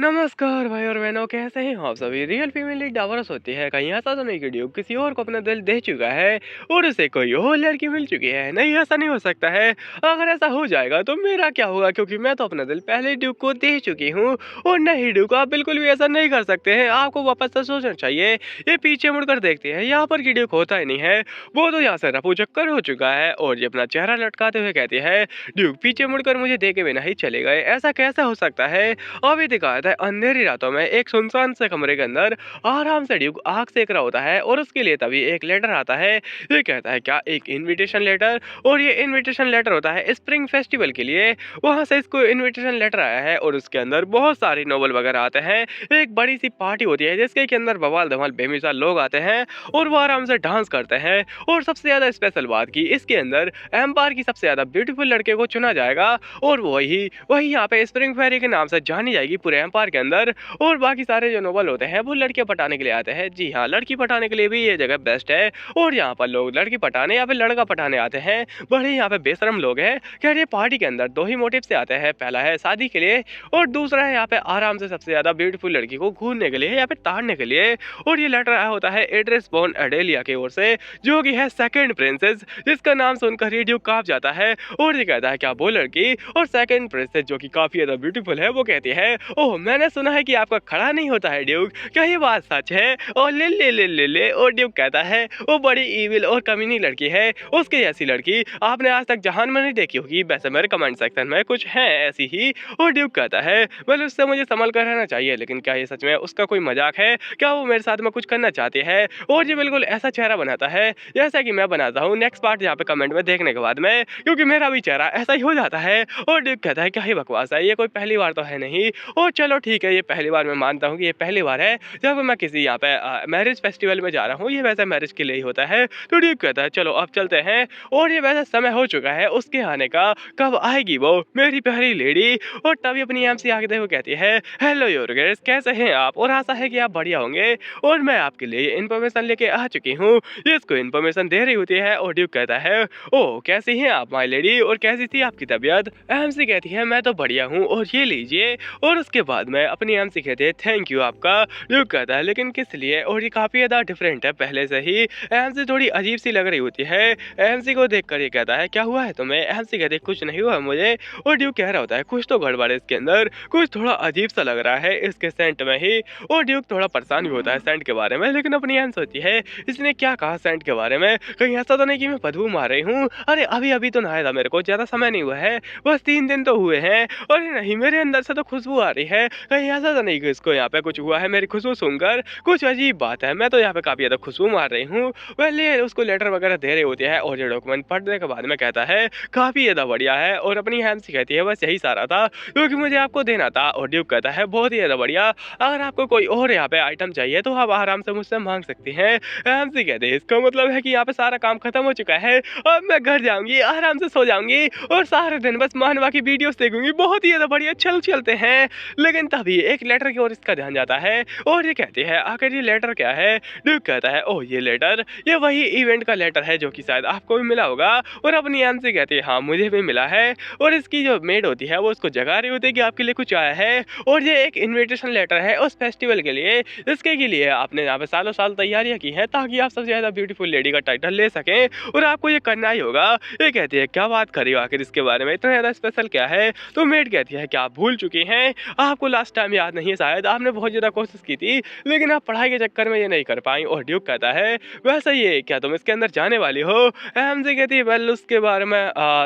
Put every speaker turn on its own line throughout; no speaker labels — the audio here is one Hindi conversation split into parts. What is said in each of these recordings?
नमस्कार भाई और बहनों, कैसे हैं आप सभी। रियल फीमेल डाइवोर्स होती है, कहीं ऐसा तो नहीं कि ड्यूक किसी और को अपना दिल दे चुका है और उसे कोई और लड़की मिल चुकी है। नहीं, ऐसा नहीं हो सकता है। अगर ऐसा हो जाएगा तो मेरा क्या होगा, क्योंकि मैं तो अपना दिल पहले ड्यूक को दे चुकी हूँ। और नहीं ड्यूक, आप बिल्कुल भी ऐसा नहीं कर सकते हैं। आपको वापस से सोचना चाहिए। ये पीछे मुड़कर देखते हैं, यहाँ पर की ड्यूक होता ही नहीं है। वो तो यहाँ से रफू चक्कर हो चुका है और ये अपना चेहरा लटकाते हुए कहती है, ड्यूक पीछे मुड़कर मुझे देखे बिना ही चले गए, ऐसा कैसे हो सकता है। अभी दिखाया था अंधेरी रातों में एक सुनसान से कमरे के अंदर आराम से ड्यूक आग सेक रहा होता है और उसके लिए तभी एक लेटर आता है। ये कहता है क्या, एक इनविटेशन लेटर। और ये इनविटेशन लेटर होता है स्प्रिंग फेस्टिवल के लिए। वहां से इसको इनविटेशन लेटर आया है और उसके अंदर बहुत सारे नोवेल वगैरह आते हैं। एक बड़ी सी पार्टी होती है जिसके के अंदर बवाल धमाल बेमिसाल लोग आते हैं और वो आराम से डांस करते हैं। और सबसे ज्यादा स्पेशल बात की, इसके अंदर एम्पायर की सबसे ज्यादा ब्यूटीफुल लड़के को चुना जाएगा और वही वही यहाँ पे स्प्रिंग फेरी के नाम से जानी जाएगी पूरे एम्पायर के अंदर। और बाकी सारे जो नोबल होते हैं वो लड़कियां पटाने के लिए आते हैं। जी हाँ, लड़की पटाने के लिए भी ये जगह बेस्ट है। और यहाँ पर लोग लड़की पटाने या फिर लड़का पटाने आते हैं। बड़े यहाँ पे बेशरम लोग हैं। क्या, ये पार्टी के अंदर दो ही मोटिव से आते हैं। पहला है शादी के लिए और दूसरा है यहाँ पे आराम से सबसे ज्यादा ब्यूटीफुल लड़की को घूरने के लिए या फिर ताड़ने के लिए। और ये लेटर आया होता है एड्रेस बॉर्न एडेलिया की ओर से, जो कि है सेकंड प्रिंसेस, जिसका नाम सुनकर ही ड्यूक कांप जाता है। और ये कहता है क्या, वो लड़की और सेकंड प्रिंसेस जो कि काफी ज्यादा ब्यूटीफुल है, वो कहती है, ओह मैंने सुना है कि आपका खड़ा नहीं होता है ड्यूक, क्या ये बात सच है। और ले ले ले ले ले और ड्यूक कहता है, वो बड़ी ईविल और कमीनी लड़की है, उसके जैसी लड़की आपने आज तक जहान में नहीं देखी होगी। वैसे मेरे कमेंट सेक्शन में कुछ है ऐसी ही। और ड्यूक कहता है, well उससे मुझे संभल कर रहना चाहिए, लेकिन क्या ये सच में उसका कोई मजाक है, क्या वो मेरे साथ में कुछ करना चाहती है। और ये बिल्कुल ऐसा चेहरा बनाता है जैसा कि मैं बनाता हूँ। नेक्स्ट पार्ट यहाँ पे कमेंट में देखने के बाद में, क्योंकि मेरा भी चेहरा ऐसा ही हो जाता है। और ड्यूक कहता है क्या ही बकवास है, ये कोई पहली बार तो है नहीं। और चलो ठीक है, ये पहली बार मैं मानता हूँ कि ये पहली बार है जब मैं किसी यहाँ पे मैरिज फेस्टिवल में जा रहा हूँ। ये वैसे मैरिज के लिए ही होता है। तो ड्यूक कहता है चलो अब चलते हैं। और ये वैसा समय हो चुका है उसके आने का, कब आएगी वो मेरी प्यारी लेडी। और तभी अपनी एमसी आगे देखो कहती है, हेलो योर गेस्ट, कैसे हैं आप, और आशा है कि आप बढ़िया होंगे। और मैं आपके लिए इन्फॉर्मेशन लेके आ चुकी हूँ। ये इसको इन्फॉर्मेशन दे रही होती है और ड्यूक कहता है, ओह कैसी हैं आप माय लेडी, और कैसी थी आपकी तबीयत। एमसी कहती है मैं तो बढ़िया हूँ और ये लीजिए। और उसके बाद में अपनी एमसी कहते हैं थैंक यू आपका। ड्यूक कहता है लेकिन किस लिए, और ये काफी ज्यादा डिफरेंट है पहले से ही। एमसी थोड़ी अजीब सी लग रही होती है। एमसी को देखकर ये कहता है क्या हुआ है तुम्हें। एमसी कहते हैं कुछ नहीं हुआ मुझे। और ड्यूक कह रहा होता है कुछ तो गड़बड़ है इसके अंदर, कुछ थोड़ा अजीब सा लग रहा है इसके सेंट में ही। और ड्यूक थोड़ा परेशान भी होता है सेंट के बारे में, लेकिन अपनी एम सोचती है इसने क्या कहा सेंट के बारे में, कहीं ऐसा तो नहीं कि मैं बदबू मार रही हूँ। अरे अभी अभी तो नहाया था, मेरे को ज्यादा समय नहीं हुआ है, बस 3 दिन तो हुए हैं। और नहीं, मेरे अंदर से तो खुशबू आ रही है, कहीं ऐसा तो नहीं कि इसको यहाँ पे कुछ हुआ है। मेरी खुशबू सुनकर कुछ अजीब बात है, मैं तो यहाँ पे काफी ज्यादा खुशबू मार रही हूँ। पहले उसको लेटर वगैरह दे रही होती है और ये डॉक्यूमेंट पढ़ने के बाद में कहता है काफी ज्यादा बढ़िया है। और अपनी हैम से कहती है बस यही सारा था क्योंकि मुझे आपको देना था। और ड्यूक कहता है बहुत ही ज्यादा बढ़िया, अगर आपको कोई और यहाँ पे आइटम चाहिए तो आप आराम से मुझसे मांग सकती हैं। हैम से कहते हैं इसका मतलब है कि यहाँ पे सारा काम खत्म हो चुका है, अब मैं घर जाऊंगी, आराम से सो जाऊंगी और सारे दिन बस मानवा की वीडियोस देखूंगी। बहुत ही ज्यादा बढ़िया, चल चलते हैं। लेकिन तभी एक लेटर की ओर इसका ध्यान जाता है और ये कहती है आखिर ये लेटर क्या है। ड्यूक कहता है ओह ये लेटर, ये वही इवेंट का लेटर है जो कि शायद आपको भी मिला होगा। और अपनी एम से कहती है हाँ मुझे भी मिला है। और इसकी जो मेड होती है वो उसको जगा रही होती है कि आपके लिए कुछ आया है और ये एक इनविटेशन लेटर है उस फेस्टिवल के लिए जिसके के लिए आपने यहाँ पे सालों साल तैयारियां की हैं ताकि आप सबसे ज्यादा ब्यूटीफुल लेडी का टाइटल ले सकें और आपको ये करना ही होगा। ये कहती है क्या बात कर रही हो आखिर इसके बारे में, इतना ज्यादा स्पेशल क्या है। तो मेड कहती है क्या आप भूल चुकी हैं, आपको लास्ट टाइम याद नहीं है शायद, आपने बहुत ज्यादा कोशिश की थी लेकिन आप पढ़ाई के चक्कर में ये नहीं कर पाई। और ड्यूक कहता है वैसा ये क्या तुम इसके अंदर जाने वाली हो। एमसी कहती है वेल उसके बारे में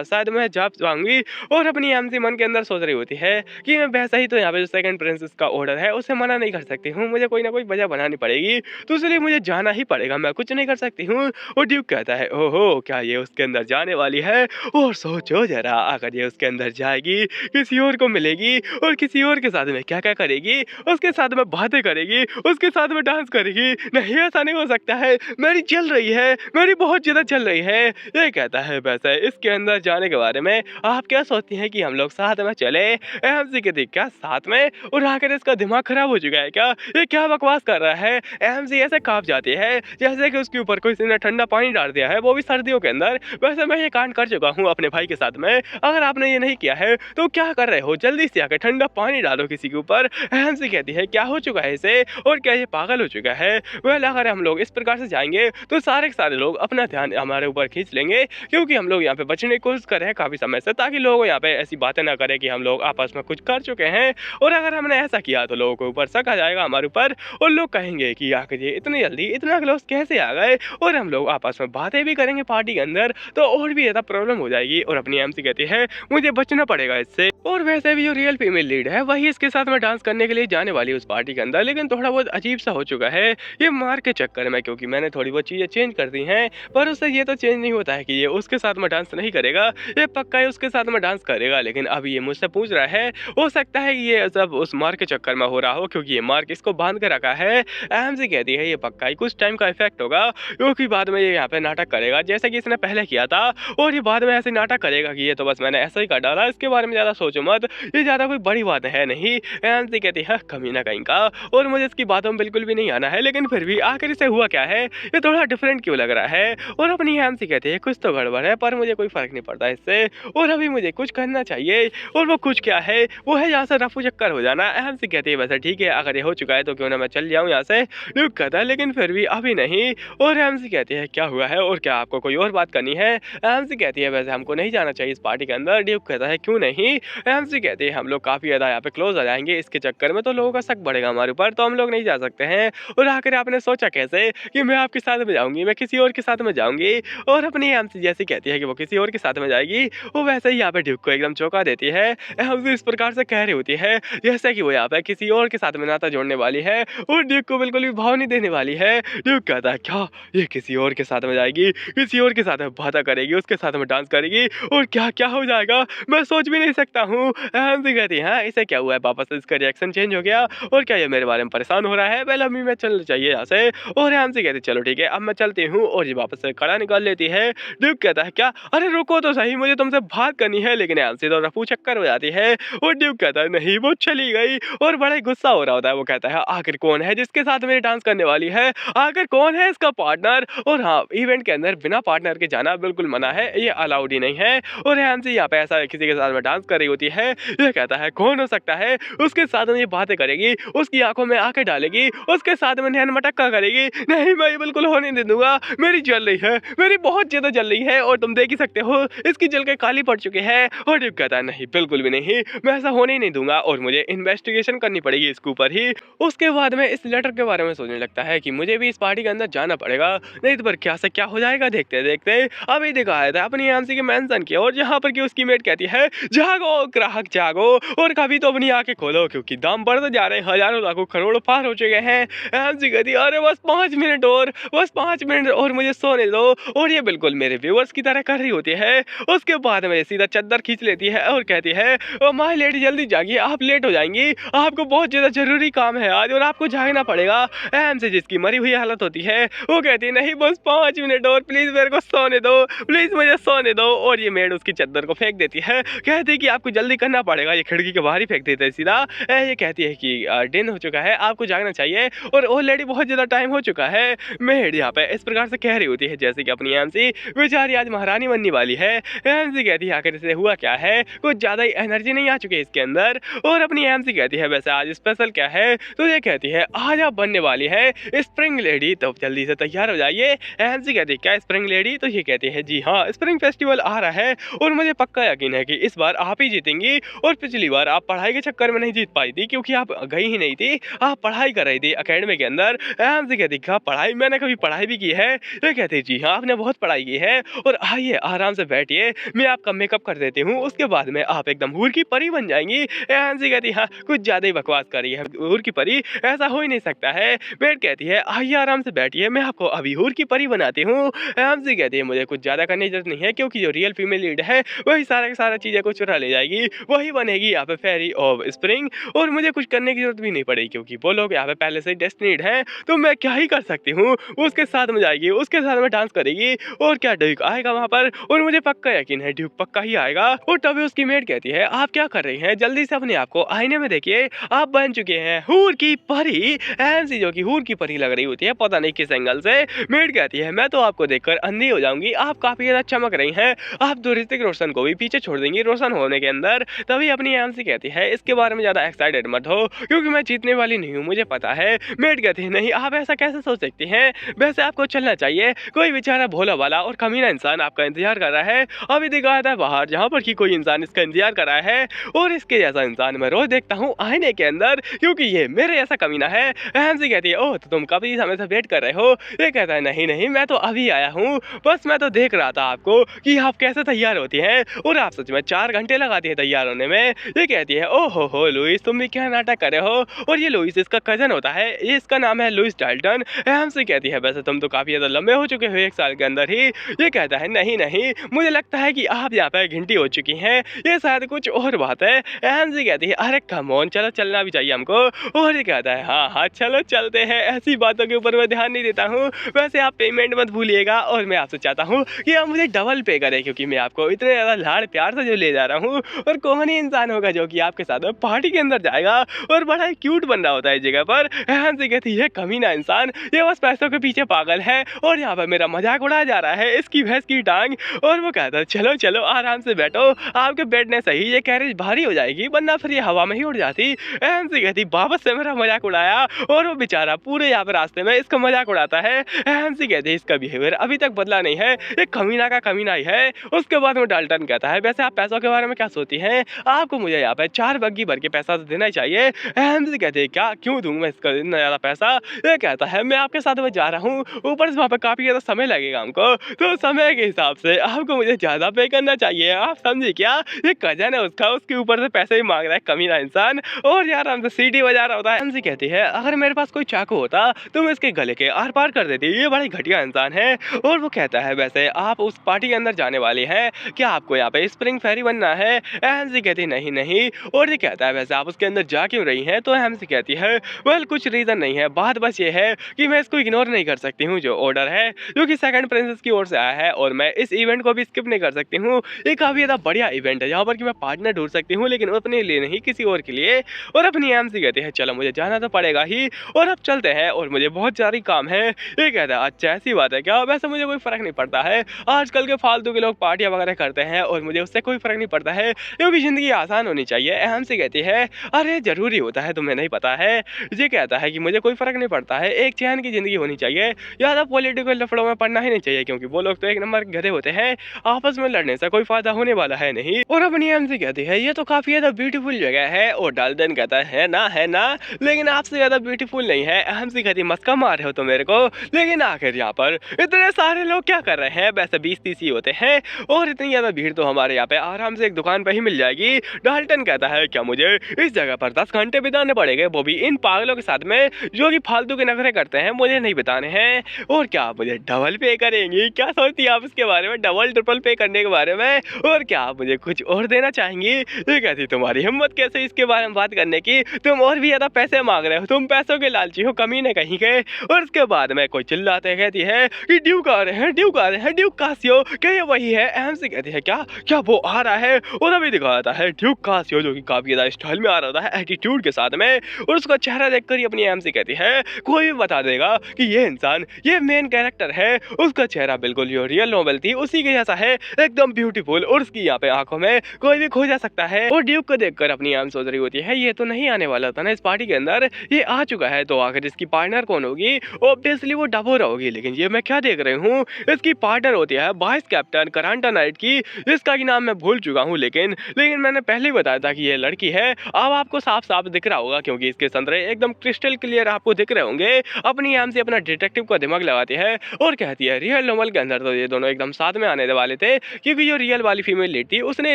शायद मैं जा जाऊंगी। और अपनी एमसी मन के अंदर सोच रही होती है कि मैं वैसा ही तो यहाँ पे जो सेकंड प्रिंसेस का ऑर्डर है उसे मना नहीं कर सकती हूँ, मुझे कोई ना कोई वजह बनानी पड़ेगी, तो इसलिए मुझे जाना ही पड़ेगा, मैं कुछ नहीं कर सकती हूँ। और ड्यूक कहता है ओहो क्या ये उसके अंदर जाने वाली है, और सोचो जरा अगर ये उसके अंदर जाएगी, किसी और को मिलेगी और किसी और के साथ में क्या क्या करेगी, उसके साथ में बातें करेगी, उसके साथ में डांस करेगी। नहीं ऐसा नहीं हो सकता है, मेरी चल रही है, मेरी बहुत ज्यादा चल रही है। ये कहता है वैसे इसके अंदर जाने के बारे में आप क्या सोचती हैं कि हम लोग साथ में चले। एमसी के देख क्या साथ में, और आखिर इसका दिमाग खराब हो चुका है क्या, ये क्या बकवास कर रहा है। एमसी ऐसे कांप जाती है जैसे कि उसके ऊपर किसी ने ठंडा पानी डाल दिया है, वो भी सर्दियों के अंदर। वैसे मैं ये कांड कर चुका हूँ अपने भाई के साथ में, अगर आपने ये नहीं किया है तो क्या कर रहे हो, जल्दी से आकर ठंडा पानी डालो किसी किसी के ऊपर। एमसी कहती है क्या हो चुका है इसे और क्या ये पागल हो चुका है। वेल अगर हम लोग इस प्रकार से जाएंगे तो सारे के सारे लोग अपना ध्यान हमारे ऊपर खींच लेंगे, क्योंकि हम लोग यहाँ पे बचने की कोशिश कर रहे हैं काफी समय से, ताकि लोग यहाँ पे ऐसी बातें ना करें कि हम लोग आपस में कुछ कर चुके हैं। और अगर हमने ऐसा किया तो लोगों के ऊपर शक आ जाएगा हमारे ऊपर, और लोग कहेंगे कि आखिर ये इतनी जल्दी इतना क्लोज कैसे आ गए। और हम लोग आपस में बातें भी करेंगे पार्टी के अंदर, तो और भी ज़्यादा प्रॉब्लम हो जाएगी। और अपनी एमसी कहती है मुझे बचना पड़ेगा इससे। और वैसे भी जो रियल फीमेल लीड है वही इसके साथ में डांस करने के लिए जाने वाली है उस पार्टी के अंदर, लेकिन थोड़ा बहुत अजीब सा हो चुका है ये मार के चक्कर में, क्योंकि मैंने थोड़ी बहुत चीज़ें चेंज कर दी हैं। पर उससे ये तो चेंज नहीं होता है कि ये उसके साथ में डांस नहीं करेगा, ये पक्का ही उसके साथ में डांस करेगा। लेकिन अभी ये मुझसे पूछ रहा है, हो सकता है कि ये सब उस मार्क के चक्कर में हो रहा हो, क्योंकि ये मार्क इसको बांध के रखा है। एमसी कहती है ये पक्का ही कुछ टाइम का इफेक्ट होगा, क्योंकि बाद में ये यहाँ पे नाटक करेगा जैसे कि इसने पहले किया था, और ये बाद में ऐसे नाटक करेगा कि ये तो बस मैंने ऐसा ही कर डाला, इसके बारे में ज़्यादा सोचो मत, ये ज़्यादा कोई बड़ी बात है नहीं। एमसी कहती है कमीना कहीं का, और मुझे इसकी बातों में बिल्कुल भी नहीं आना है, लेकिन फिर भी आखिर इसे हुआ क्या है, ये थोड़ा डिफरेंट क्यों लग रहा है। और अपनी एमसी कहती है कुछ तो गड़बड़ है, पर मुझे कोई फर्क नहीं पड़ता इससे, और अभी मुझे कुछ करना चाहिए। और वो कुछ क्या है, वो है यहाँ से रफू चक्कर हो जाना। एमसी कहती है वैसे ठीक है, अगर ये हो चुका है तो क्यों ना मैं चल जाऊँ यहाँ से, ड्यूक कहता है लेकिन फिर भी अभी नहीं। और एमसी कहती है क्या हुआ है और क्या आपको कोई और बात करनी है। एमसी कहती है वैसे हमको नहीं जाना चाहिए इस पार्टी के अंदर। ड्यूक कहता है क्यों नहीं। एमसी कहती है हम लोग काफ़ी ज़्यादा यहाँ पे क्लोज आ जाएंगे इसके चक्कर में, तो लोगों का शक बढ़ेगा हमारे ऊपर, तो हम लोग नहीं जा सकते हैं। और आखिर आपने सोचा कैसे कि मैं आपके साथ में जाऊँगी, मैं किसी और के साथ में जाऊँगी। और अपनी एमसी जैसी कहती है कि वो किसी और के साथ में जाएगी, वो वैसे ही यहाँ पे ड्यूक को एकदम चौंका देती है। एमसी इस प्रकार से कह रही होती है जैसे कि वो यहाँ पे किसी और के साथ में नाता जोड़ने वाली है, और ड्यूक को बिल्कुल भी भाव नहीं देने वाली है। ड्यूक कहता है क्या ये किसी और के साथ में जाएगी, किसी और के साथ में बातें करेगी, उसके साथ में डांस करेगी, और क्या क्या हो जाएगा मैं सोच भी नहीं सकता हूँ। एमसी कहती है हाँ इसे क्या हुआ है, वापस से इसका रिएक्शन चेंज हो गया, और क्या ये मेरे बारे में परेशान हो रहा है। पहले अभी मैं चलना चाहिए यहाँ से। और एमसी कहती चलो ठीक है अब मैं चलती हूँ, और ये वापस से कड़ा निकाल लेती है। ड्यूक कहता है क्या, अरे रुको तो सही, मुझे तुमसे बात करनी है। लेकिन एमसी तो रफू चक्कर हो जाती है, और ड्यूक कहता है नहीं वो चली गई, और बड़ा ही गुस्सा हो रहा होता है। वो कहता है आखिर कौन है जिसके साथ मेरी डांस करने वाली है, आखिर कौन है इसका पार्टनर। और हाँ इवेंट के अंदर बिना पार्टनर के जाना बिल्कुल मना है, ये अलाउड ही नहीं है। और एमसी यहाँ पे ऐसा किसी के साथ में डांस कर रही होती है। ये कहता है कौन हो सकता है, उसके साथ में ये बातें करेगी, उसकी आंखों में आंखें डालेगी, उसके साथ में नैन मटक्का करेगी। नहीं मैं ये बिल्कुल होने नहीं दूंगा, मेरी जल रही है, मेरी बहुत ज्यादा जल रही है, और तुम देख ही सकते हो इसकी जल के काली पड़ चुकी है। और ड्यूक कहता है नहीं बिल्कुल भी नहीं, मैं ऐसा होने ही नहीं दूंगा, और मुझे इन्वेस्टिगेशन करनी पड़ेगी इसके ऊपर ही। उसके बाद में इस लेटर के बारे में सोचने लगता है कि मुझे भी इस पार्टी के अंदर जाना पड़ेगा, नहीं तो पर क्या से क्या हो जाएगा देखते देखते। अभी दिखाया था अपनी एमसी के मेंशन किया, और जहाँ पर कि उसकी मेट कहती है जागो ग्राहक जागो, और कभी तो अपनी आंखें खोलो, क्योंकि दाम बढ़ते जा रहे हैं, हजारों लाखों करोड़ों पार हो चुके हैं। एमसी कहती है अरे बस 5 मिनट और, बस 5 मिनट और मुझे सोने दो। और ये बिल्कुल मेरे व्यूअर्स की तरह कर रही होती है। उसके बाद में सीधा चद्दर खींच लेती है और कहती है माय लेडी जल्दी जागिए, आप लेट हो जाएंगी, आपको बहुत ज्यादा जरूरी काम है आज और आपको जागना पड़ेगा। एमसी जिसकी मरी हुई हालत होती है वो कहती है नहीं बस 5 मिनट और, प्लीज मेरे को सोने दो, प्लीज मुझे सोने दो। और ये मेड उसकी चद्दर को फेंक देती है, कहती है कि आपको जल्दी करना पड़ेगा। ये खिड़की के बाहर ही फेंक देते है सीधा। ये कहती है कि दिन हो चुका है, आपको जागना चाहिए, और ऑलरेडी बहुत ज्यादा टाइम हो चुका है। मेड यहाँ पे इस प्रकार से कह रही होती है जैसे कि अपनी एमसी बेचारी आज महारानी बनने वाली है। एमसी कहती है आखिर इसे हुआ क्या है, कुछ ज्यादा ही एनर्जी नहीं आ चुकी है इसके अंदर। और अपनी एमसी कहती है वैसे आज स्पेशल क्या है, तो ये कहती है आज आप बनने वाली है स्प्रिंग लेडी, तो जल्दी से तैयार हो जाइए। एमसी कहती है क्या स्प्रिंग लेडी, तो ये कहती है जी हाँ स्प्रिंग फेस्टिवल आ रहा है, और मुझे पक्का यकीन है कि इस बार आप ही जीतेंगी, और पिछली बार आप पढ़ाई के चक्कर में नहीं जीत पाई थी क्योंकि आप गई ही नहीं थी, आप पढ़ाई कर रही थी एकेडमी के अंदर। एमसी कहती क्या पढ़ाई, मैंने कभी पढ़ाई भी की है। ये कहती जी हाँ आपने बहुत पढ़ाई की है, और आइए आराम से बैठिए, मैं आपका मेकअप कर देती हूँ, उसके बाद में आप एकदम हूर की परी बन जाएंगी। एमसी कहती हाँ कुछ ज्यादा ही बकवास कर रही है, हूर की परी ऐसा हो ही नहीं सकता है। मेड कहती है आइए आराम से बैठिए, मैं आपको अभी हूर की परी बनाती हूँ। एमसी कहती है मुझे कुछ ज्यादा करने की जरूरत नहीं है, क्योंकि जो रियल फीमेल लीड है वही सारा चीजें को चुरा ले जाएगी, वही बनेगी यहाँ पे फेरी ऑफ स्प्रिंग, और मुझे कुछ करने की जरूरत भी नहीं पड़ेगी, क्योंकि वो लोग यहाँ पे पहले से डेस्टिनीड हैं, तो मैं क्या ही कर सकती हूँ। उसके साथ में जाएगी, उसके साथ में डांस करेगी, और क्या ड्यूक आएगा वहाँ पर, और मुझे पक्का यकीन है ड्यूक पक्का ही आएगा। और तभी उसकी मेड कहती है आप क्या कर रही हैं, जल्दी से अपने आप को आईने में देखिए, आप बन चुके हैं हूर की परी। एमसी जो कि हूर की परी लग रही होती है पता नहीं किस एंगल से। मेड कहती है मैं तो आपको देखकर अंधी हो जाऊंगी, आप काफी ज्यादा चमक रही हैं, आप तो ऋतिक रोशन को भी पीछे छोड़ देंगी रोशन होने के अंदर। तभी अपनी एमसी कहती है इसके बारे में ज़्यादा एक्साइटेड मत हो, क्योंकि मैं जीतने वाली नहीं हूँ, मुझे पता है। मेड कहती नहीं, आप ऐसा कैसे सोच सकती हैं? वैसे आपको चलना चाहिए। कोई बेचारा भोला भाला और कमीना इंसान आपका इंतजार कर रहा है। अभी दिखाया था बाहर जहाँ पर कि कोई इंसान इसका इंतजार कर रहा है, और इसके जैसा इंसान मैं रोज देखता हूँ आईने के अंदर, क्योंकि ये मेरे जैसा कमीना है। हैंसी कहती है, ओह तो तुम काफी समय से वेट कर रहे हो। ये कहता है, नहीं नहीं, मैं तो अभी आया हूँ, बस मैं तो देख रहा था आपको कि आप कैसे तैयार होती हैं, और आप सच में 4 घंटे लगाती है तैयार होने में। ये कहती है, ओहो हो लुइस, तुम भी क्या नाटक कर रहे हो। और ये लुइस इसका कजन होता है, ये इसका नाम है लुइस डाल्टन। हैंसी कहती है, वैसे तुम तो काफी ज्यादा लंबे हो चुके हो 1 साल के अंदर ही। ये कहता है, नहीं नहीं, मुझे लगता है कि आप यहाँ पे घंटी हो चुकी हैं, ये शायद कुछ और बात है। हैंसी कहती है, अरे कम ऑन, चलो चलना भी चाहिए हमको। और ये कहता है, हाँ हाँ चलो चलते हैं, ऐसी बातों के ऊपर मैं ध्यान नहीं देता हूँ। वैसे आप पेमेंट मत भूलिएगा, और मैं आपसे चाहता हूँ कि आप मुझे डबल पे करें, क्योंकि मैं आपको इतने ज़्यादा लाड़ प्यार से जो ले जा रहा हूँ, और कौन ही इंसान होगा जो कि आपके साथ में पार्टी के अंदर जाएगा और बड़ा ही क्यूट बन रहा होता है इस जगह पर। हैंसी कहती है, कमीना इंसान, ये बस पैसों के पीछे पागल है, और यहाँ पर मेरा मजाक उड़ाया जा रहा है, इसकी भैंस की टांग। और वो कहता है, चलो चलो आराम से बैठो, आपके बैठने से ही ये कैरेज भारी हो जाएगी, वरना फिर ये हवा में ही उड़ जाती। हैंसी कहती, वापस से मेरा मजाक उड़ाया, और वो बेचारा पूरे यहाँ पे रास्ते में इसका मजाक उड़ाता है। हैंसी कहती है, इसका बिहेवियर अभी तक बदला नहीं है, ये कमीना का कमीना ही है। उसके बाद में डाल्टन कहता है, वैसे आप पैसों के बारे में क्या सोचती हैं? आपको मुझे यहाँ पे 4 बग्गी भर के पैसा तो देना ही चाहिए। हैंसी कहती है, क्या क्यों दूं मैं इसका इतना ज़्यादा पैसा? ये कहता है, मैं आपके साथ में जा रहा हूँ, ऊपर से वहाँ पे काफ़ी ज़्यादा समय लगेगा हमको, तो समय के हिसाब से आपको मुझे ज़्यादा पे करना चाहिए। आप समझे क्या? ये कजन है उसका, उसके ऊपर से पैसे ही मांग रहा है कमीना इंसान, और यार हमसे सीटी बजा रहा होता है। हैंसी कहती है, अगर मेरे पास कोई चाकू होता तो मैं इसके गले के आर पार कर देती, ये बड़ी घटिया इंसान है। और वो कहता है, वैसे आप उस पार्टी के अंदर जाने वाली हैं, क्या आपको यहाँ पे स्प्रिंग फेरी बनना है? हैंसी कहती, नहीं नहीं। और ये कहता है, वैसे आप उसके अंदर जा क्यों रही हैं? तो हैंसी कहती है, वेल कुछ रीज़न नहीं है, बात बस ये है कि मैं इसको इग्नोर नहीं कर सकती हूँ, जो ऑर्डर है जो कि सेकंड प्रिंसेस की ओर से आया है, और मैं इस इवेंट को भी स्किप नहीं कर सकती हूँ। ये काफ़ी ज़्यादा बढ़िया इवेंट है, जहाँ पर कि मैं पार्टनर ढूंढ सकती हूँ, लेकिन अपने लिए नहीं, किसी और के लिए। और अपनी हैंसी कहती है, चलो मुझे जाना तो पड़ेगा ही, और अब चलते हैं, और मुझे बहुत सारी काम है। ये कहता है, अच्छा ऐसी बात है क्या? वैसे मुझे कोई फ़र्क नहीं पड़ता है, आजकल के फालतू के लोग पार्टियाँ वगैरह करते हैं, और मुझे उससे कोई फ़र्क नहीं पड़ता है, क्योंकि ज़िंदगी आसान होनी चाहिए। हैंसी कहती है, अरे ज़रूरी होता है, तुम्हें नहीं पता है? ये कहता है कि मुझे कोई फ़र्क नहीं पड़ता है, एक चैन की ज़िंदगी होनी चाहिए, ज़्यादा पॉलिटिकल लफड़ों में पड़ना ही नहीं चाहिए, क्योंकि वो लोग तो एक नंबर गधे होते हैं, आपस में लड़ने से कोई फ़ायदा होने वाला है नहीं। और अपनी हैंसी कहती है, ये तो काफ़ी ज़्यादा ब्यूटीफुल जगह है। और डाल्टन कहता है ना, लेकिन आपसे ज़्यादा ब्यूटीफुल नहीं है। हैंसी कहती, मस्का मार रहे हो तो मेरे को, लेकिन आखिर यहाँ पर इतने सारे लोग क्या कर रहे हैं? वैसे 20-30 ही होते हैं, और इतनी ज़्यादा भीड़ तो हमारे यहाँ पे आराम से एक दुकान पे ही मिल जाएगी। डाल्टन कहता है, क्या मुझे इस जगह पर 10 घंटे बिताने पड़ेंगे, वो भी इन पागलों के साथ में जो कि फालतू के नखरे करते हैं, मुझे नहीं बिताने हैं? और क्या आप मुझे डबल पे करेंगी? क्या सोचती है आप इसके बारे में, डबल ट्रिपल पे करने के बारे में? और क्या आप मुझे कुछ और देना चाहेंगी? ये कहती, तुम्हारी हिम्मत कैसे इसके बारे में बात करने की? तुम और भी ज़्यादा पैसे मांग रहे हो, तुम पैसों के लालची हो, कमीने कहीं के। और उसके बाद में कोई चिल्लाते कहती है कि ड्यूक आ रहे हैं, ड्यूक आ रहे हैं, ड्यूक कासियो, क्या ये वही है? हैंसी कहती है, क्या क्या वो आ रहा है? और अभी दिखाता है ड्यूक कासियो, जो कि काफ़ी ज़्यादा स्टाइल में आ रहा है, एटीट्यूड के साथ में। और उसका चेहरा देखकर ही अपनी हैंसी कहती है, कोई भी बता देगा कि ये इंसान, ये मेन कैरेक्टर है। उसका चेहरा बिल्कुल जो रियल नोवेल थी उसी के जैसा है, एकदम ब्यूटीफुल, और उसकी यहाँ पे आंखों में कोई भी खो जा सकता है। और ड्यूक को देखकर अपनी हैंसी सोच रही होती है, ये तो नहीं आने वाला था ना इस पार्टी के अंदर, ये आ चुका है, तो आखिर इसकी पार्टनर कौन होगी? ऑब्वियसली वो डबोरा होगी। लेकिन ये मैं क्या देख रही हूँ, इसकी पार्टनर होती है वाइस कैप्टन करांटा नाइट की, जिसका की नाम मैं भूल चुका हूँ, लेकिन मैंने पहले ही बताया था कि ये लड़की है। अब आपको साफ साफ दिख रहा होगा, क्योंकि इसके संतरे एकदम क्रिस्टल क्लियर आपको दिख रहे होंगे। अपनी हैंसी अपना डिटेक्टिव का दिमाग लगाती है और कहती है, रियल नोवेल के अंदर तो ये दोनों एकदम साथ में आने वाले थे, क्योंकि जो रियल वाली फीमेल लीड थी उसने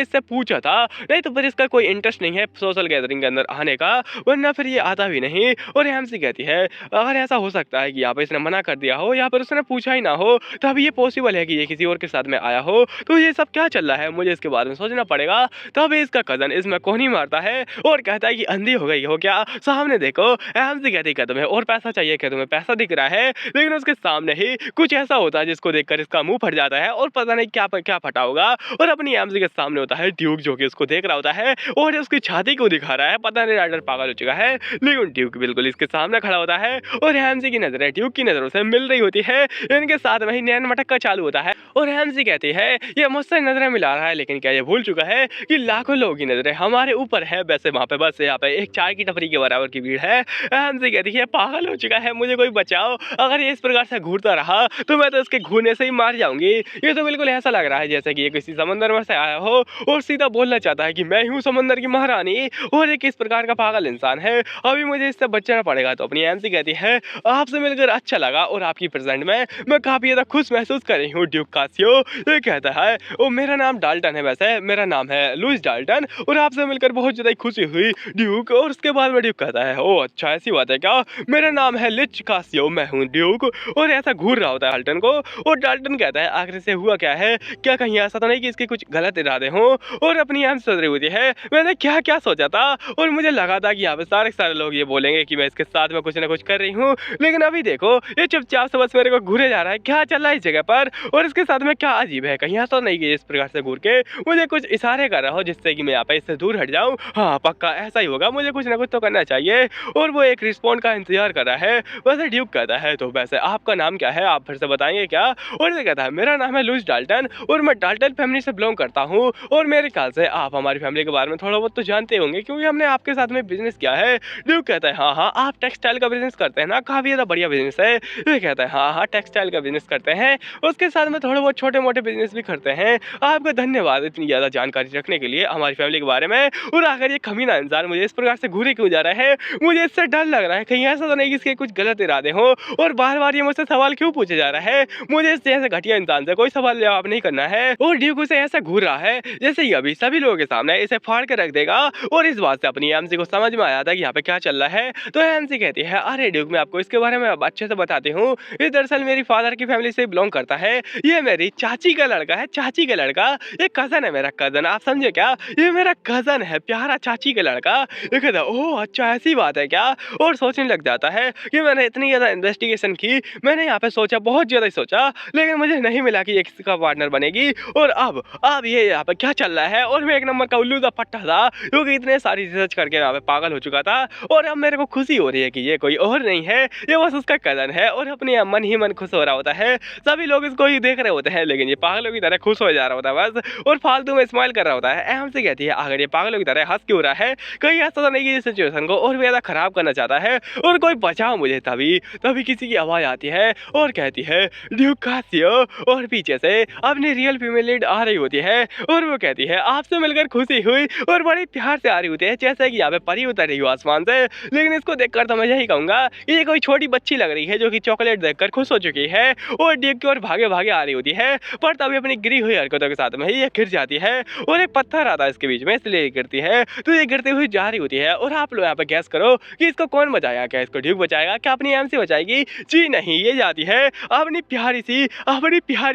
इससे पूछा था, नहीं तो फिर इसका कोई इंटरेस्ट नहीं है सोशल गैदरिंग के अंदर आने का, वरना फिर ये आता भी नहीं। और हैंसी कहती है, अगर ऐसा हो सकता है कि यहाँ पर इसने मना कर दिया हो या फिर उसने पूछा ही ना हो, तब ये पॉसिबल है कि ये किसी और के साथ में आया हो। तो ये सब क्या चल रहा है, मुझे इसके बारे में सोचना पड़ेगा। तब इसका कजन इसमें कोहनी मारता है और कहता है कि अंधी हो गई हो क्या, सामने देखो। हैंसी कहती है, तुम्हें और पैसा चाहिए क्या, तुम्हें पैसा दिख रहा है? लेकिन उसके सामने ही कुछ ऐसा होता है जिसको देखकर इसका मुंह फट जाता है और पता नहीं क्या क्या फटा होगा। और अपनी हैंसी के सामने होता है ड्यूक, जो कि उसको देख रहा होता है और उसकी छाती को दिखा रहा है। पता नहीं राइडर पागल हो चुका है, लेकिन ड्यूक बिल्कुल इसके सामने खड़ा होता है और हैंसी की नजरें ड्यूक की नजरों से मिल रही होती है। इनके साथ में ही नैन मटक्का चालू होता है और हैंसी कहती है, ये मुझसे नजरें मिला रहा है, लेकिन क्या ये भूल चुका है कि लाखों लोगों की नजरें हमारे ऊपर है, है। वैसे वहाँ पे बस यहाँ पे एक चाय की टपरी के बराबर की भीड़ है। एमसी कहती है पागल हो चुका है, मुझे कोई बचाओ, अगर ये इस प्रकार से घूरता रहा तो मैं तो इसके घूरने से ही मार जाऊंगी। ये तो बिल्कुल ऐसा लग रहा है जैसे कि ये किसी समंदर में से आया हो और सीधा बोलना चाहता है कि मैं हूँ समंदर की महारानी और ये किस प्रकार का पागल इंसान है, अभी मुझे इससे बचना पड़ेगा। तो अपनी एमसी कहती है आपसे मिलकर अच्छा लगा और आपकी प्रेजेंट में मैं काफी ज्यादा खुश महसूस कर रही हूँ ड्यूक कासियो। ये कहता है ओ मेरा नाम डाल्टन है, वैसे मेरा नाम है लुइस डाल्टन और आपसे मिलकर बहुत ज्यादा खुशी हुई ड्यूक। और उसके बाद में ड्यूक कहता है ओ अच्छा ऐसी बात है क्या, मेरा नाम है लिच कासियो, मैं हूँ ड्यूक। और ऐसा घूर रहा होता है डाल्टन को और डाल्टन कहता है आखिर से हुआ क्या है, क्या कहीं ऐसा तो नहीं कि इसके कुछ गलत इरादे हों। और अपनी एम सोच रही होती है मैंने क्या क्या सोचा था और मुझे लगा था कि यहाँ पे सारे लोग ये बोलेंगे कि मैं इसके साथ में कुछ ना कुछ कर रही हूँ, लेकिन अभी देखो ये चुपचाप से बस मेरे को घूरे जा रहा है, क्या चल रहा है इस जगह पर और इसके साथ में क्या अजीब है, कहीं ऐसा नहीं कि इस प्रकार से घूर के मुझे कुछ इशारे कर रहा हो जिससे कि मैं यहाँ पे इससे दूर हट जाऊँ। हाँ पक्का ऐसा ही होगा, मुझे कुछ ना कुछ तो करना चाहिए। और वो एक रिस्पॉन्ड का इंतजार कर रहा है। वैसे ड्यूक कहता है तो वैसे आपका नाम क्या है, आप फिर से बताएंगे क्या। और ये कहता है मेरा नाम है लुइस डाल्टन और मैं डाल्टन फैमिली से बिलोंग करता हूँ और मेरे ख्याल से आप हमारी फैमिली के बारे में थोड़ा बहुत तो जानते होंगे क्योंकि हमने आपके साथ में बिजनेस किया है। ड्यूक कहता है हाँ आप टेक्सटाइल का बिजनेस करते हैं ना, काफी ज्यादा बढ़िया बिजनेस है। ये कहता है हाँ टेक्सटाइल का बिजनेस करते हैं, उसके साथ में थोड़े बहुत छोटे मोटे बिजनेस भी करते हैं। आपका धन्यवाद इतनी ज्यादा जानकारी रखने के लिए हमारी फैमिली के बारे में। और अगर ये कमीना इंसान मुझे इस प्रकार से घूरे क्यों जा रहा है, मुझे इससे डर लग रहा है कहीं ऐसा तो नहीं कि इसके कुछ गलत इरादे हो और बार बार ये मुझसे सवाल क्यों पूछे जा रहा है, मुझे इस जैसे घटिया इंसान से कोई सवाल जवाब नहीं करना है। और ड्यूक उसे ऐसा घूर रहा है जैसे ही अभी सभी लोगों के सामने इसे फाड़ के रख देगा। और इस बात से अपनी एमसी को समझ में आया था कि यहाँ पे क्या चल रहा है। तो एमसी कहती है अरे ड्यूक मैं आपको इसके बारे में अच्छे से बताती हूँ, ये दरअसल मेरी फादर की फैमिली से बिलोंग करता है, ये मेरी चाची का लड़का है, चाची का लड़का, ये कजन है मेरा कजन, आप समझे क्या, ये मेरा कजन है प्यारा चाची का लड़का। ये कहता ओह अच्छा ऐसी बात है क्या। और सोचने लग जाता है कि मैंने इतनी ज़्यादा इन्वेस्टिगेशन की, मैंने यहाँ पे सोचा बहुत ज़्यादा ही सोचा लेकिन मुझे नहीं मिला कि ये किसका पार्टनर बनेगी। और अब ये यहाँ पे क्या चल रहा है और मैं एक नंबर का उल्लू सा पट्टा था क्योंकि इतने सारी रिसर्च करके यहाँ पे पागल हो चुका था। और अब मेरे को खुशी हो रही है कि ये कोई और नहीं है, ये बस उसका कजन है। और अपने मन ही मन खुश हो रहा होता है, सभी लोग इसको ही देख रहे होते हैं लेकिन ये पागलों की तरह खुश हो जा रहा होता है बस और फालतू में स्माइल कर रहा होता है। अहम से कहती है अगर ये पागलों की तरह हंस क्यों रहा है, कहीं ऐसा तो नहीं कि इस सिचुएशन को और भी ज़्यादा खराब करना चाहता है और कोई बचाओ मुझे। तभी किसी की आवाज़ आती है और कहती है ड्यूक कासियो। और पीछे से अपनी रियल फीमेल लीड आ रही होती है और वो कहती है आपसे मिलकर खुशी हुई और बड़े प्यार से आ रही होती है जैसे कि यहाँ पे परी उतर रही हो आसमान से। लेकिन इसको देखकर तो मैं यही कहूँगा कि ये कोई छोटी बच्ची लग रही है जो कि चॉकलेट देखकर खुश हो चुकी है और ड्यूक की ओर भागे भागे आ रही होती है। पर तभी अपनी गिरी हुई हरकतों के साथ में ये गिर जाती है और एक पत्थर आता है इसके बीच में इसलिए ये गिरती है। तो ये गिरती हुई जा रही होती है और आप लोग यहाँ पे गैस करो कि इसको कौन बचाएगा, क्या इसको ड्यूक बचाएगा, क्या अपनी एमसी बचाएगी। जी नहीं, ये जाती है अपनी प्यारी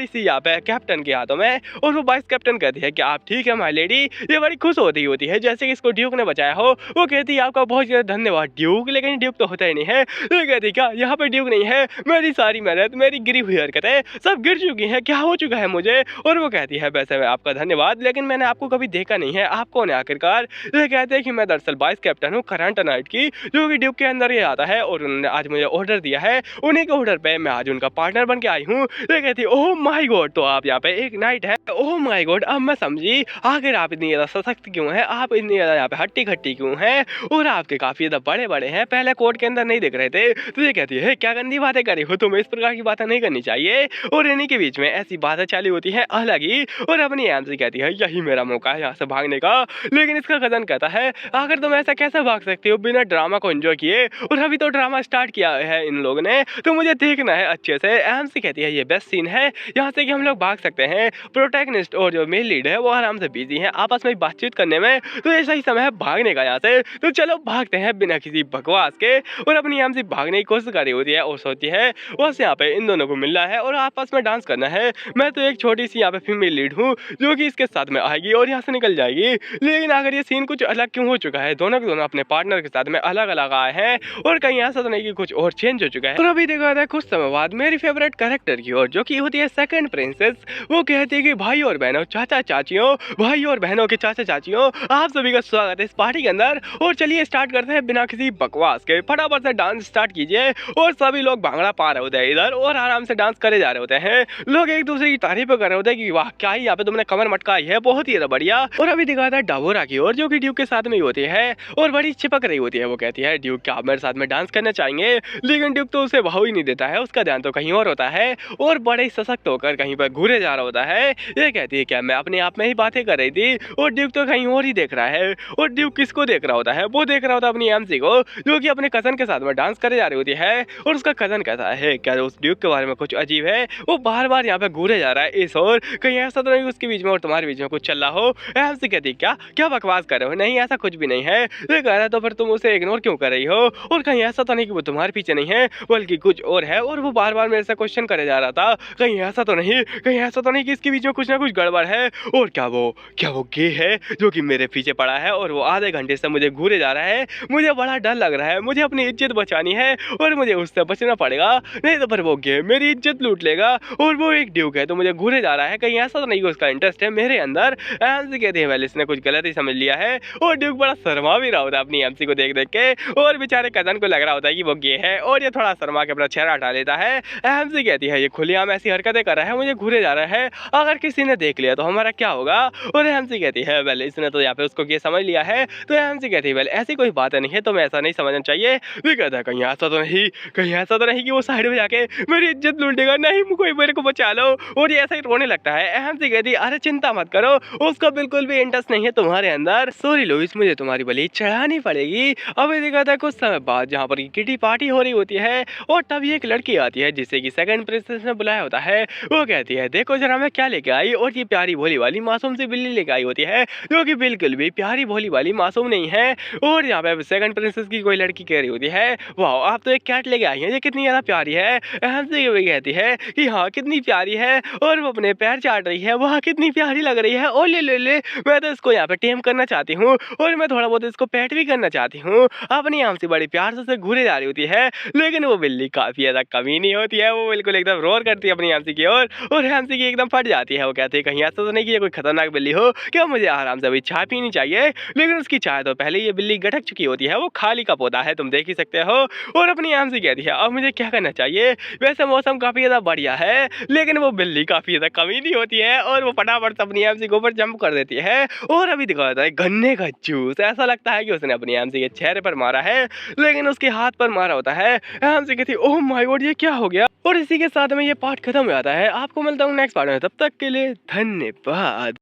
सी यहाँ पे कैप्टन के हाथों में और वो वाइस कैप्टन कहती है कि आप ठीक है माय लेडी। ये बड़ी खुश होती है जैसे कि इसको ड्यूक ने बचाया हो। वो कहती है आपका बहुत ज्यादा धन्यवाद ड्यूक, लेकिन ड्यूक तो होता ही नहीं है। ये कहती क्या यहाँ पे ड्यूक नहीं है, मेरी सारी मेहनत मेरी गिरी हुई हरकतें सब गिर चुकी हैं, क्या हो चुका है मुझे। और वो कहती है वैसे मैं आपका धन्यवाद लेकिन मैंने आपको कभी देखा नहीं है, आप कौन है आखिरकार। ये कहते हैं कि मैं दरअसल वाइस कैप्टन हूँ करंट नाइट की जो कि ड्यूक के अंदर ये आता है और उन्होंने आज मुझे ऑर्डर दिया है, उन्हीं के ऑर्डर पे मैं आज उनका पार्टनर बन के आई हूँ। ये कहती है ओह माय गॉड, तो आप यहाँ पे एक नाइट है, ओह माय गॉड अब मैं समझी आखिर आप इतनी ज्यादा सशक्त क्यों हैं, आप इतनी ज्यादा यहाँ पे हट्टी खट्टी क्यों हैं और आपके काफी ज्यादा बड़े बड़े हैं, पहले कोर्ट के अंदर नहीं दिख रहे थे। तो ये कहती है क्या गंदी बातें करी हो, तुम्हें इस प्रकार की बातें नहीं करनी चाहिए। और इन्हीं के बीच में ऐसी बातें चालू होती है अलग ही और अपनी एमसी कहती है यही मेरा मौका है यहाँ से भागने का। लेकिन इसका कजन कहता है आखिर तुम ऐसा कैसे भाग सकते हो बिना ड्रामा को एंजॉय किए, और अभी तो ड्रामा स्टार्ट किया है इन लोगों ने तो मुझे देखना है अच्छे से। एमसी कहती है ये बेस्ट सीन है यहाँ से कि हम लोग भाग सकते हैं, प्रोटैगनिस्ट और जो मेन लीड है वो आराम से बिजी हैं आपस में बातचीत करने में, तो ये सही समय है भागने का यहाँ से। तो चलो भागते हैं बिना किसी बकवास के। और अपनी एमसी भागने की कोशिश कर रही होती है और सोचती है बस यहाँ पे इन दोनों को मिलना है और आपस में डांस करना है, मैं तो एक छोटी सी यहाँ पे फीमेल लीड हूँ जो कि इसके साथ में आएगी और यहाँ से निकल जाएगी। लेकिन अगर ये सीन कुछ अलग क्यों हो चुका है, दोनों के दोनों अपने पार्टनर के साथ में अलग अलग आए हैं और कहीं ऐसा तो नहीं कि कुछ और चेंज हो चुका है। और अभी देखा जाता है कुछ समय बाद मेरी फेवरेट कैरेक्टर की ओर जो कि होती है सेकंड प्रिंसेस, वो कहती है कि भाई और बहनों चाचा चाचियों, भाई और बहनों के चाचा चाचियों, आप सभी का स्वागत है इस पार्टी के अंदर। और चलिए स्टार्ट करते हैं बिना किसी बकवास के, फटाफट से डांस स्टार्ट कीजिए। और सभी लोग भांगड़ा पा रहे होते हैं इधर और आराम से डांस करे जा रहे होते हैं, लोग एक दूसरे की तारीफ कर रहे होते हैं कि वाह क्या ही यहाँ पे तुमने कमर मटकाई है, बहुत ही बढ़िया। और अभी दिखाता है डाबोरा की ओर जो कि भी ड्यूक के साथ में ही होती है और बड़ी चिपक रही होती है। वो कहती है ड्यूक क्या आप मेरे साथ में डांस करना चाहेंगे, लेकिन ड्यूक तो उसे भाव ही नहीं देता है, उसका ध्यान तो कहीं और होता है और बड़े ही सशक्त होकर कहीं पर घूरे जा रहा होता है। ये कहती है क्या मैं अपने आप में ही बातें कर रही थी, और ड्यूक तो कहीं और ही देख रहा है। और ड्यूक किसको देख रहा होता है, वो देख रहा होता है अपनी एमसी को, जो कि अपने कजन के साथ में डांस करे जा रही होती है। और उसका कजन कहता है क्या उस ड्यूक के बारे में कुछ अजीब है, वो बार बार यहाँ पे घूरे जा रहा है इस और, कहीं ऐसा तो नहीं उसके बीच में और तुम्हारे बीच में कुछ चल रहा हो। एमसी कहती क्या क्या बकवास कर रहे हो, नहीं ऐसा कुछ भी नहीं है। ये कह रहा है तो फिर तुम उसे इग्नोर क्यों कर रही हो, और कहीं ऐसा तो नहीं कि वो तुम्हारे पीछे नहीं है बल्कि कुछ और है, और वो बार बार मेरे से क्वेश्चन करे जा रहा था, कहीं ऐसा तो नहीं, कहीं ऐसा तो नहीं कि इसके बीच में कुछ ना कुछ गड़बड़ है, और क्या वो गे है जो कि मेरे पीछे पड़ा है और वो आधे घंटे से मुझे घूरे जा रहा है। मुझे बड़ा डर लग रहा है, मुझे अपनी इज्जत बचानी है और मुझे उससे बचना पड़ेगा, नहीं तो फिर वो गे मेरी इज्जत लूट लेगा। और वो एक ड्यूक है तो मुझे घूरे जा रहा है, कहीं ऐसा तो नहीं कि उसका इंटरेस्ट है मेरे अंदर। एमसी कहती है वेल इसने कुछ गलत ही समझ लिया है, और ड्यूक बड़ा शर्मा भी रहा होता है अपनी एमसी को देख देख के, और बेचारे कजन को लग रहा होता है कि वो गे है, और ये थोड़ा शर्मा के अपना चेहरा हटा लेता है। एमसी कहती है ये खुलेआम ऐसी हरकतें कर रहा है, मुझे घूरे जा रहा है, अगर किसी ने देख लिया तो हमारा क्या होगा। और एमसी कहती है वेल इसने तो यहाँ पे उसको ये समझ लिया है। तो एमसी कहती है वेल ऐसी कोई बात नहीं है, तुम्हें ऐसा नहीं समझना चाहिए। भी कहता है कहीं ऐसा तो नहीं, कहीं ऐसा तो नहीं कि वो साइड में जाके मेरी इज्जत लूटेगा, नहीं कोई मेरे को बचा लो। और ये ऐसा ही रोने लगता है। एमसी कहती है अरे चिंता मत करो, उसका बिल्कुल भी इंटरेस्ट नहीं है तुम्हारे अंदर। सॉरी लुइस मुझे तुम्हारी बलि चढ़ानी पड़ेगी। अब ये कहता है कुछ समय बाद जहाँ पर किटी पार्टी हो रही होती है, और तभी एक लड़की आती है जिसे कि सेकंड प्रिंसेस ने बुलाया होता है। वो कहती है देखो जरा मैं क्या लेके आई, और ये प्यारी भोली वाली मासूम सी बिल्ली लेके आई होती है, जो कि बिल्कुल भी प्यारी भोली वाली मासूम नहीं है। और यहाँ पे सेकंड प्रिंसेस की कोई लड़की कह रही होती है वाह आप तो एक कैट लेके आई हैं, ये कितनी ज़्यादा प्यारी है। हंसी भी कहती है कि हाँ कितनी प्यारी है, और वो अपने पैर चाट रही है, वाह कितनी प्यारी लग रही है, और ले मैं तो इसको यहाँ पे टेम करना चाहती हूँ, और मैं थोड़ा बहुत इसको पेट भी करना चाहती हूँ। अपनी आम से बड़ी प्यार से उसे घूरे जा रही होती है, लेकिन वो बिल्ली काफी ज्यादा कमी नहीं होती है, वो बिल्कुल एकदम रोर करती है अपनी आमसी की ओर, और आमसी की एकदम फट जाती है। वो कहती है कहीं ऐसा तो नहीं कि ये कोई खतरनाक बिल्ली हो, क्या मुझे आराम से अभी चाय पीनी चाहिए। लेकिन उसकी चाय तो पहले ये बिल्ली गटक चुकी होती है, वो खाली का पौधा है तुम देख ही सकते हो। और अपनी आमसी कहती है अब मुझे क्या करना चाहिए, वैसे मौसम काफी ज्यादा बढ़िया है, लेकिन वो बिल्ली काफी ज्यादा कमी नहीं होती है, और वो फटाफट अपनी आमसी के ऊपर जंप कर देती है। और अभी दिखाता है गन्ने का जूस, ऐसा लगता है कि उसने अपनी आमसी के चेहरे पर मारा है, लेकिन उसके हाथ पर मारा होता है। आमसी कहती है ओह माय गॉड ये क्या हो गया। और इसी के साथ में ये पार्ट खत्म हो जाता है। आपको मिलता हूँ नेक्स्ट पार्ट में, तब तक के लिए धन्यवाद।